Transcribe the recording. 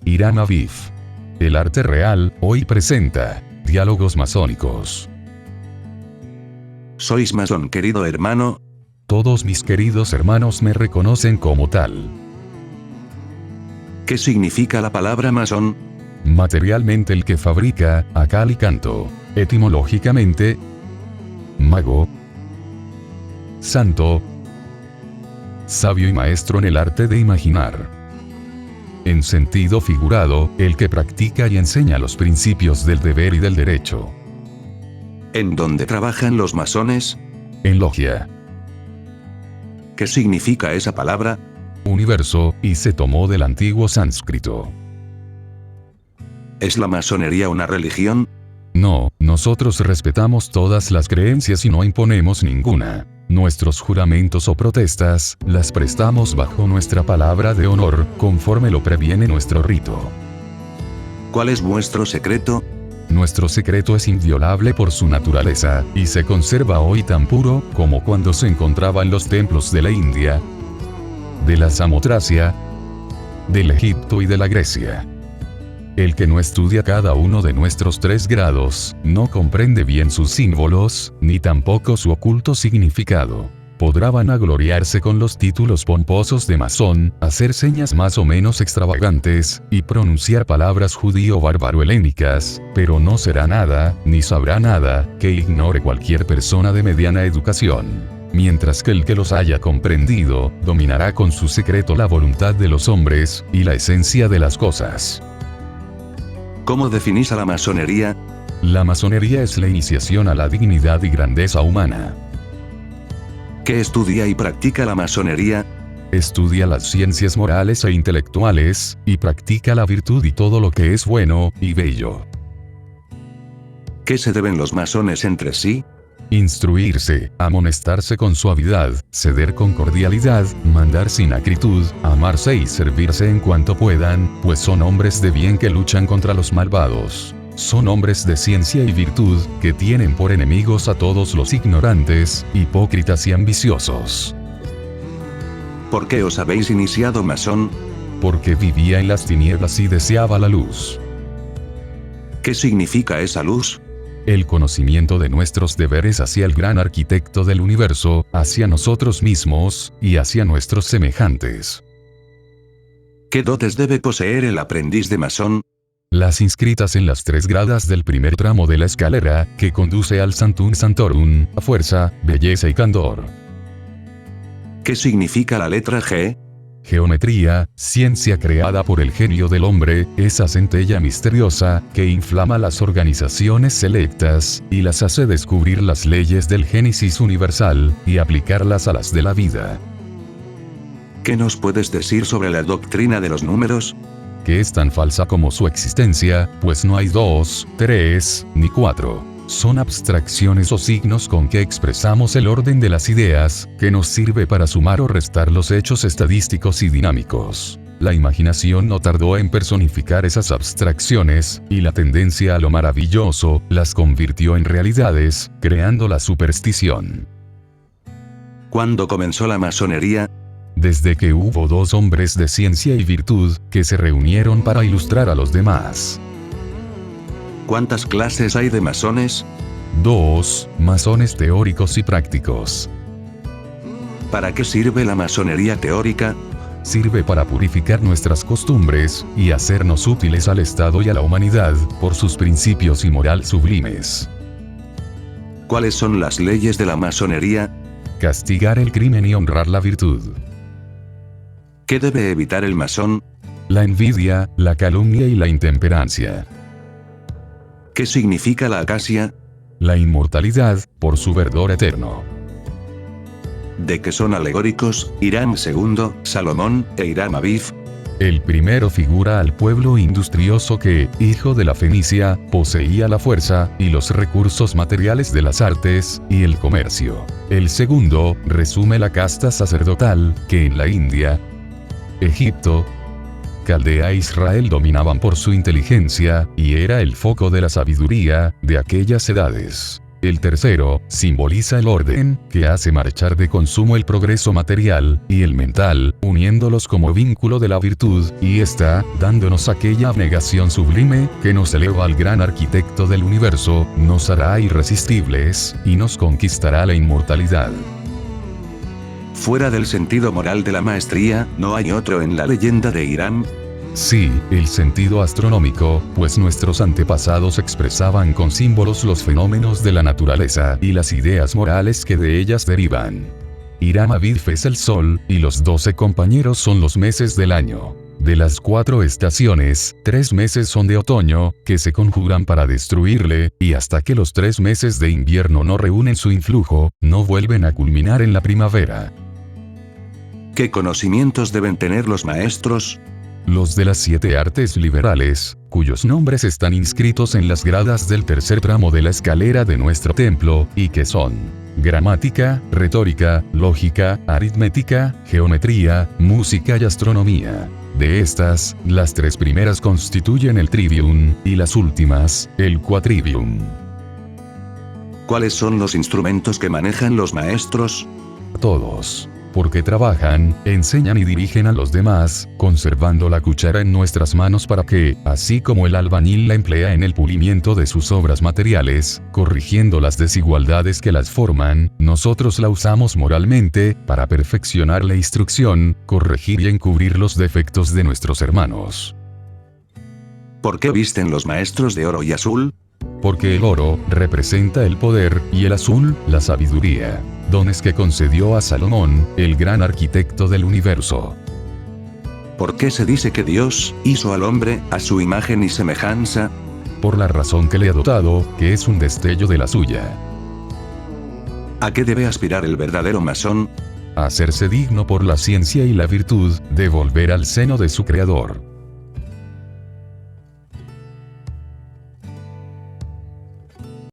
Hiram Aviv. El arte real, hoy presenta Diálogos masónicos. ¿Sois masón, querido hermano? Todos mis queridos hermanos me reconocen como tal. ¿Qué significa la palabra masón? Materialmente el que fabrica, a cal y canto. Etimológicamente, mago, santo, sabio y maestro en el arte de imaginar. En sentido figurado, el que practica y enseña los principios del deber y del derecho. ¿En dónde trabajan los masones? En logia. ¿Qué significa esa palabra? Universo, y se tomó del antiguo sánscrito. ¿Es la masonería una religión? No, nosotros respetamos todas las creencias y no imponemos ninguna. Nuestros juramentos o protestas, las prestamos bajo nuestra palabra de honor, conforme lo previene nuestro rito. ¿Cuál es vuestro secreto? Nuestro secreto es inviolable por su naturaleza, y se conserva hoy tan puro, como cuando se encontraba en los templos de la India, de la Samotracia, del Egipto y de la Grecia. El que no estudia cada uno de nuestros 3 grados, no comprende bien sus símbolos, ni tampoco su oculto significado. Podrá vanagloriarse con los títulos pomposos de masón, hacer señas más o menos extravagantes, y pronunciar palabras judío-bárbaro-helénicas, pero no será nada, ni sabrá nada, que ignore cualquier persona de mediana educación. Mientras que el que los haya comprendido, dominará con su secreto la voluntad de los hombres, y la esencia de las cosas. ¿Cómo definís a la masonería? La masonería es la iniciación a la dignidad y grandeza humana. ¿Qué estudia y practica la masonería? Estudia las ciencias morales e intelectuales, y practica la virtud y todo lo que es bueno y bello. ¿Qué se deben los masones entre sí? Instruirse, amonestarse con suavidad, ceder con cordialidad, mandar sin acritud, amarse y servirse en cuanto puedan, pues son hombres de bien que luchan contra los malvados. Son hombres de ciencia y virtud, que tienen por enemigos a todos los ignorantes, hipócritas y ambiciosos. ¿Por qué os habéis iniciado masón? Porque vivía en las tinieblas y deseaba la luz. ¿Qué significa esa luz? El conocimiento de nuestros deberes hacia el gran arquitecto del universo, hacia nosotros mismos, y hacia nuestros semejantes. ¿Qué dotes debe poseer el aprendiz de masón? Las inscritas en las 3 gradas del primer tramo de la escalera, que conduce al Sanctum Sanctorum, a fuerza, belleza y candor. ¿Qué significa la letra G? Geometría, ciencia creada por el genio del hombre, esa centella misteriosa, que inflama las organizaciones selectas, y las hace descubrir las leyes del Génesis universal, y aplicarlas a las de la vida. ¿Qué nos puedes decir sobre la doctrina de los números? Que es tan falsa como su existencia, pues no hay 2, 3, ni 4. Son abstracciones o signos con que expresamos el orden de las ideas, que nos sirve para sumar o restar los hechos estadísticos y dinámicos. La imaginación no tardó en personificar esas abstracciones, y la tendencia a lo maravilloso, las convirtió en realidades, creando la superstición. ¿Cuándo comenzó la masonería? Desde que hubo 2 hombres de ciencia y virtud, que se reunieron para ilustrar a los demás. ¿Cuántas clases hay de masones? 2, masones teóricos y prácticos. ¿Para qué sirve la masonería teórica? Sirve para purificar nuestras costumbres, y hacernos útiles al Estado y a la humanidad, por sus principios y moral sublimes. ¿Cuáles son las leyes de la masonería? Castigar el crimen y honrar la virtud. ¿Qué debe evitar el masón? La envidia, la calumnia y la intemperancia. ¿Qué significa la acacia? La inmortalidad, por su verdor eterno. ¿De qué son alegóricos Hiram II, Salomón e Hiram Aviv? El primero figura al pueblo industrioso que, hijo de la Fenicia, poseía la fuerza y los recursos materiales de las artes y el comercio. El segundo resume la casta sacerdotal que en la India, Egipto, Caldea e Israel dominaban por su inteligencia, y era el foco de la sabiduría de aquellas edades. El tercero, simboliza el orden, que hace marchar de consumo el progreso material, y el mental, uniéndolos como vínculo de la virtud, y está, dándonos aquella abnegación sublime, que nos eleva al gran arquitecto del universo, nos hará irresistibles, y nos conquistará la inmortalidad. Fuera del sentido moral de la maestría, ¿no hay otro en la leyenda de Irán? Sí, el sentido astronómico, pues nuestros antepasados expresaban con símbolos los fenómenos de la naturaleza y las ideas morales que de ellas derivan. Hiram Abid es el sol, y los 12 compañeros son los meses del año. De las 4 estaciones, 3 meses son de otoño, que se conjuran para destruirle, y hasta que los 3 meses de invierno no reúnen su influjo, no vuelven a culminar en la primavera. ¿Qué conocimientos deben tener los maestros? Los de las 7 artes liberales, cuyos nombres están inscritos en las gradas del tercer tramo de la escalera de nuestro templo, y que son gramática, retórica, lógica, aritmética, geometría, música y astronomía. De estas, las 3 primeras constituyen el trivium, y las últimas, el quadrivium. ¿Cuáles son los instrumentos que manejan los maestros? Todos. Porque trabajan, enseñan y dirigen a los demás, conservando la cuchara en nuestras manos para que, así como el albañil la emplea en el pulimiento de sus obras materiales, corrigiendo las desigualdades que las forman, nosotros la usamos moralmente, para perfeccionar la instrucción, corregir y encubrir los defectos de nuestros hermanos. ¿Por qué visten los maestros de oro y azul? Porque el oro representa el poder, y el azul, la sabiduría. Dones que concedió a Salomón, el gran arquitecto del universo. ¿Por qué se dice que Dios hizo al hombre a su imagen y semejanza? Por la razón que le ha dotado, que es un destello de la suya. ¿A qué debe aspirar el verdadero masón? A hacerse digno por la ciencia y la virtud, de volver al seno de su Creador.